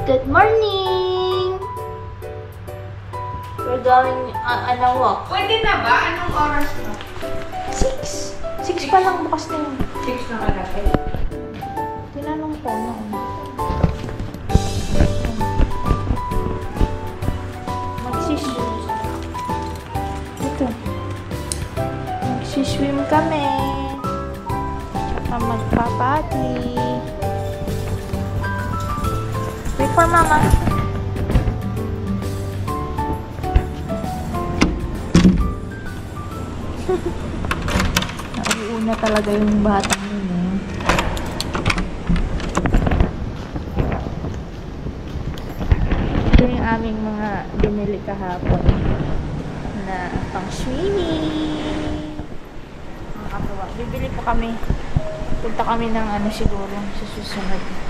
Good morning! We're going on a walk. Pwede na ba? Anong oras na? 6. 6 pa lang, bukas na yun. 6 na kalapit. Tinanong ko noon. Magsiswim kami. Tsaka magpapati. Wait for mama. Nauuna talaga yung batang yun eh. Ito yung aming mga binili kahapon na pang swimming. Nakakatawa. Bibili pa kami. Punta kami ng ano siguro sa susunod.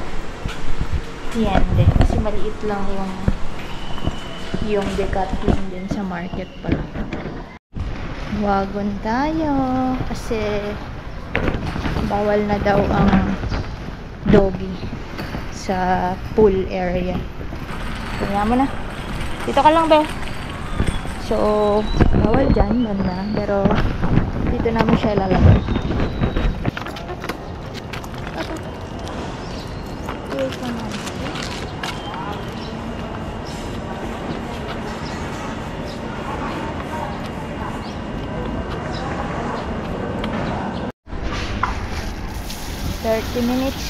Tiende. Kasi maliit lang yung Decathlon din sa market pala. Wagon tayo kasi bawal na daw ang doggy sa pool area. Kaya mo na. Dito ka lang, be. So, bawal dyan, banda. Pero, dito namin siya lalagay. Wait ka naman. Minutes.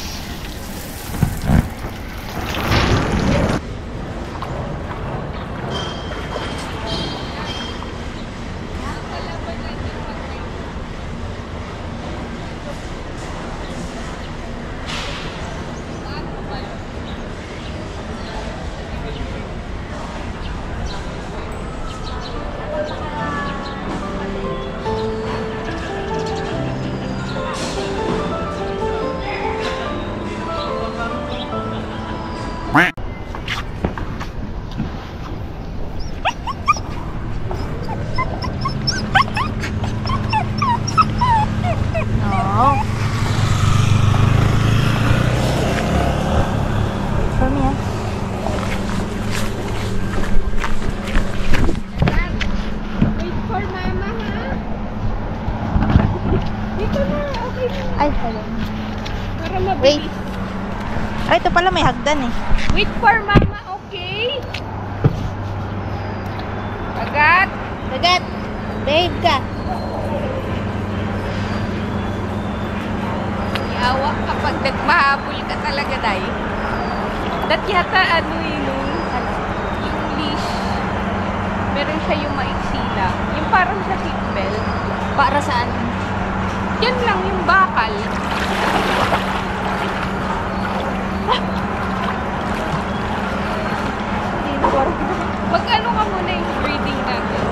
Ay, hello. Para mabilis. Wait. Ay, ito pala may hagdan eh. Wait for mama, okay? Kagat. Kagat. Babe ka. Iawa kapag nagmahabol ka talaga, day. Dat yata ano yun, yung leash. Meron siya yung maiksi lang. Yung parang sa seatbelt. Para saan? Yan lang yung bakal. Mag-ano ka muna yung breathing natin.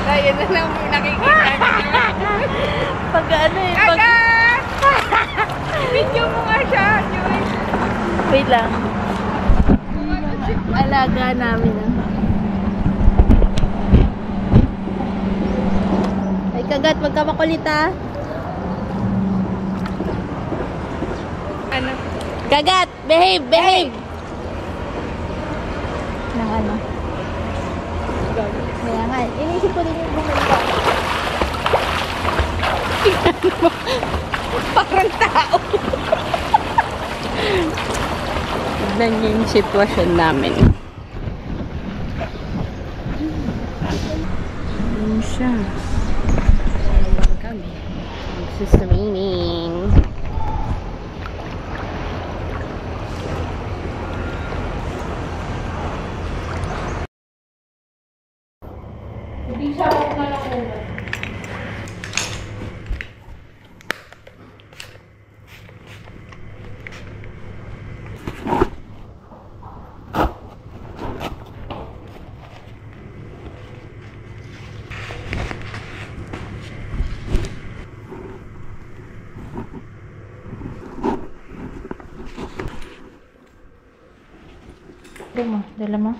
Kaya na lang mo nakikita. Pag ano eh. Pag... Video mo nga siya, Joy. Wait lang. Alaga namin ah. Ay, kagat. Wag ka makulit ah. Ano? Kagat! Behave! Behave! Nang ano? Kaya nga. Inisip ko din yung bumalik. Parang tao. Tignan niyo yung sitwasyon namin. Ano siya? Ayan kami. Magsiswimming. Hindi siya ako na lang ulan. Dala mo?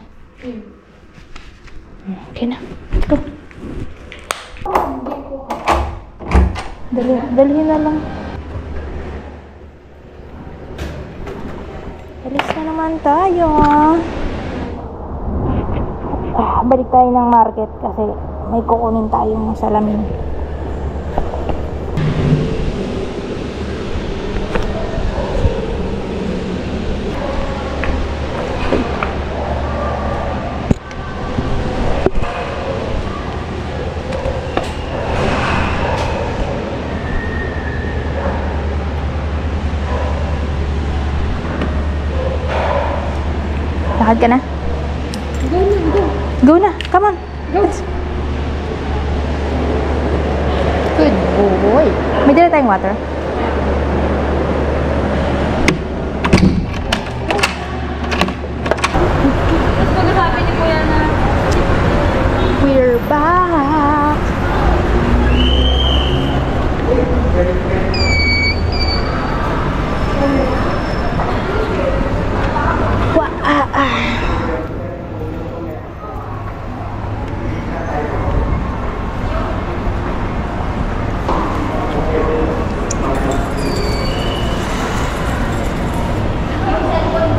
Okay na. Go. Dalhin na lang. Alis na naman tayo. Balik tayo ng market kasi may kukunin tayong salamin. Lakad ka na? Go na, come on. Go. Good boy. May dala tayong water? Tapos pagkasabi ni Kuya na We're back.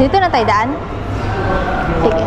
Dito na tayo daan? Sige.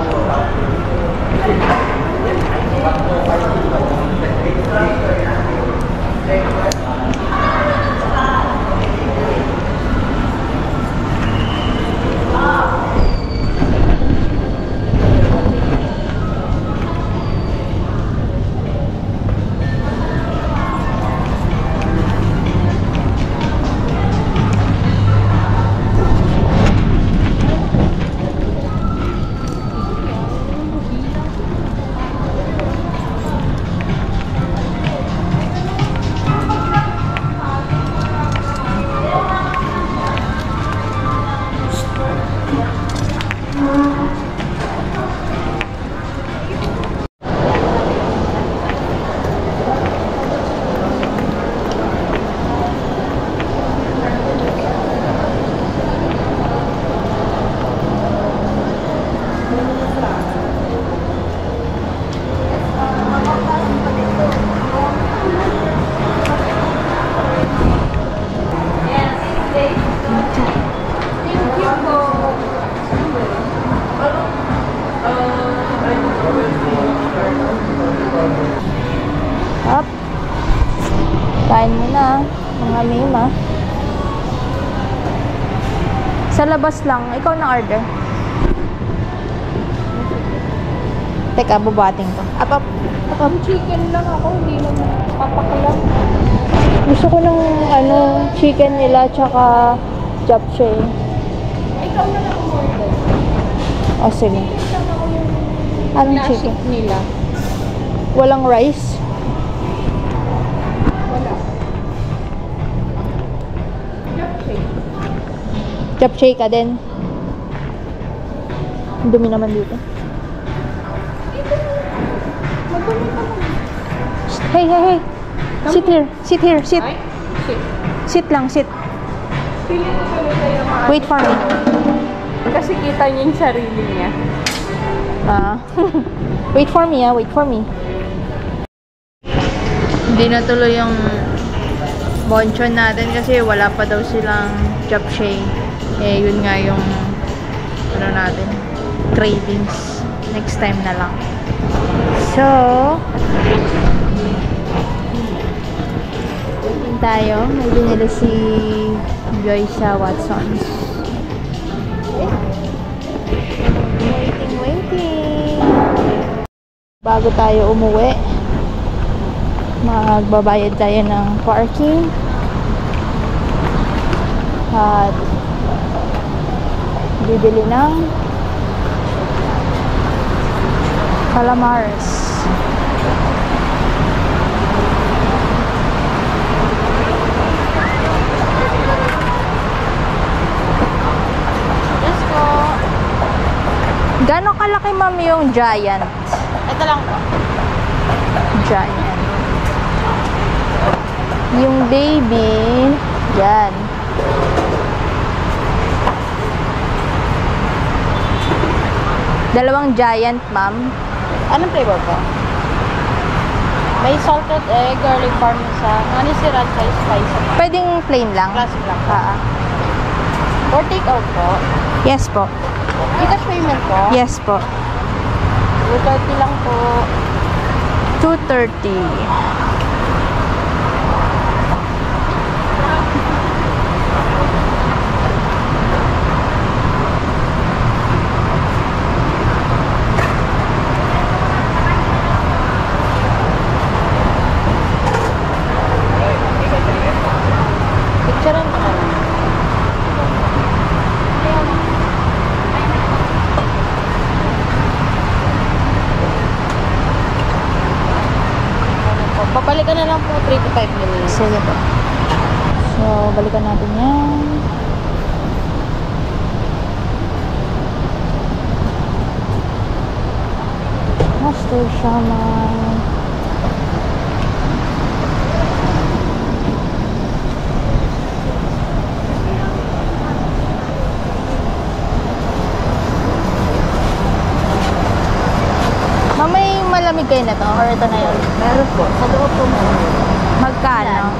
Up. Kain mo na, mga mima. Sa labas lang, ikaw na order. Teka, bubating to. Up. chicken lang ako, hindi naman papakalam. Gusto ko ng chicken nila tsaka japchae. Ikaw na lang order. O sige. Anong chicken? Classic nila. Walang rice? Wala. Japchae. Japchae ka din? Ang dumi naman dito. Magkano ka lang? Hey. Sit here. Sit. Ay, shit. Sit lang, sit. Pili ko tuloy tayo mga... Wait for me. Kasi kita niya yung sarili niya. Wait for me, wait for me. Hindi na tuloy yung bonchon natin kasi wala pa daw silang japchae. Eh, yun nga yung natin, cravings. Next time na lang. So, waiting tayo. May binili si Joy sa Watson's. Waiting. Bago tayo umuwi, magbabayad tayo ng parking at bibili ng calamares. Let's go. Gano'ng kalaki, ma'am, yung giant? Ito lang po. Giant. Yung baby, yan. Dalawang giant, ma'am. Anong flavor po? May salted egg, garlic parmesan, ano si sriracha, spicy. Pwedeng plain lang? Classic lang po. Or take out po? Yes po. Gcash payment po? Yes po. 230 lang po. 230. Picturean mo na lang. Babalikan na lang po 3 to 5 minutes. Sige po. So, balikan natin yan. Master Shaman. May malamig kayo na to? Or ito na yun? Meron po. Sa loob po meron. Magkano?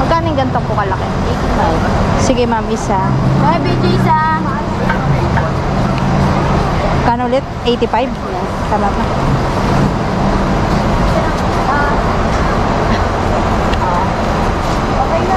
Magkano yung ganito po kalaki? 85. Sige ma'am, isa. May BG isa. Kano ulit? 85? Yes. Tama pa. Okay na.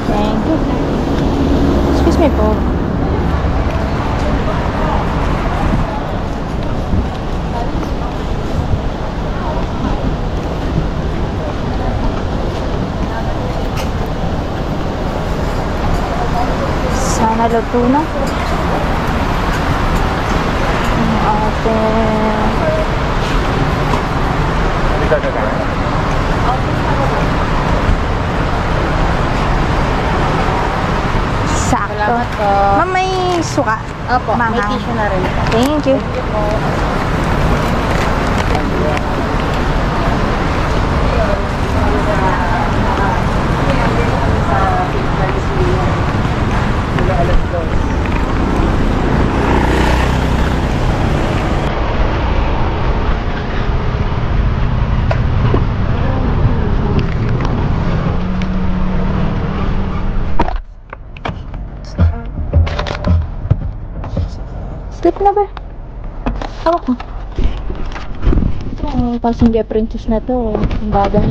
Thank you. Excuse me po. Sana luto na. Ang ating sakto. Salamat po. Ma'am, may suka? Opo, may Manghang. tissue na rin. Thank you. Sleep na ba? Hawak mo. Ito ang passenger princess na to. Ang bagal.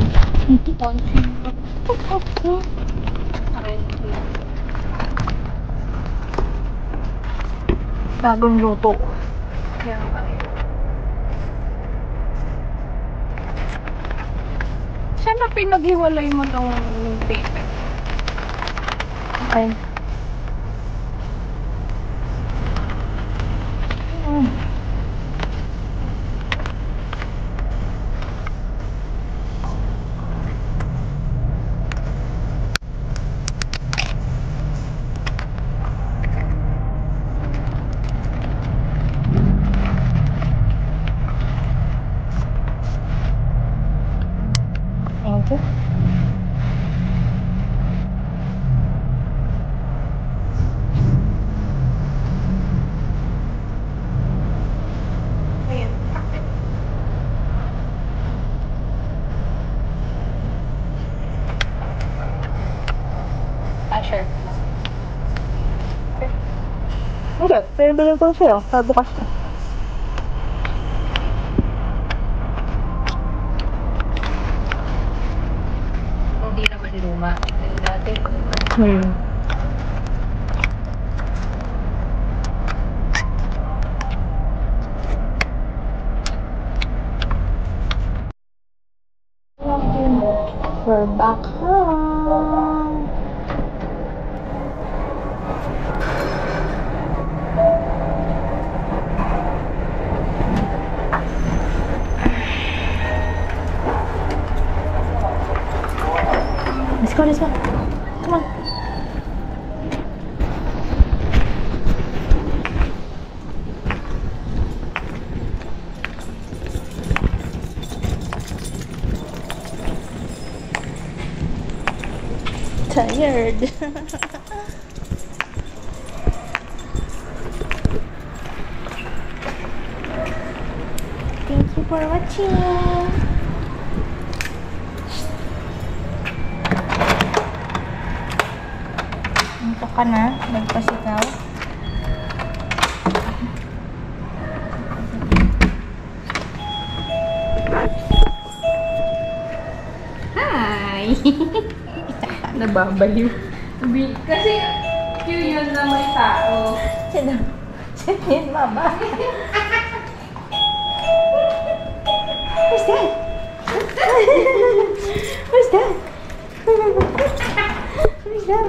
Bagong luto. Sana pinaghiwalay mo ng paper. Okay. Thank you. Sure. Hindi, pero bilhin ko sa'yo. Sa bukas na. Hindi naman luma. Dati. We're back home. go, let's go. Come on. Tired. Thank you for watching. Ito ka na, nagpasikaw. Hi! Nababaliw. Kasi cute yun na may tao. Sino? Sino yun, mama? Who's that?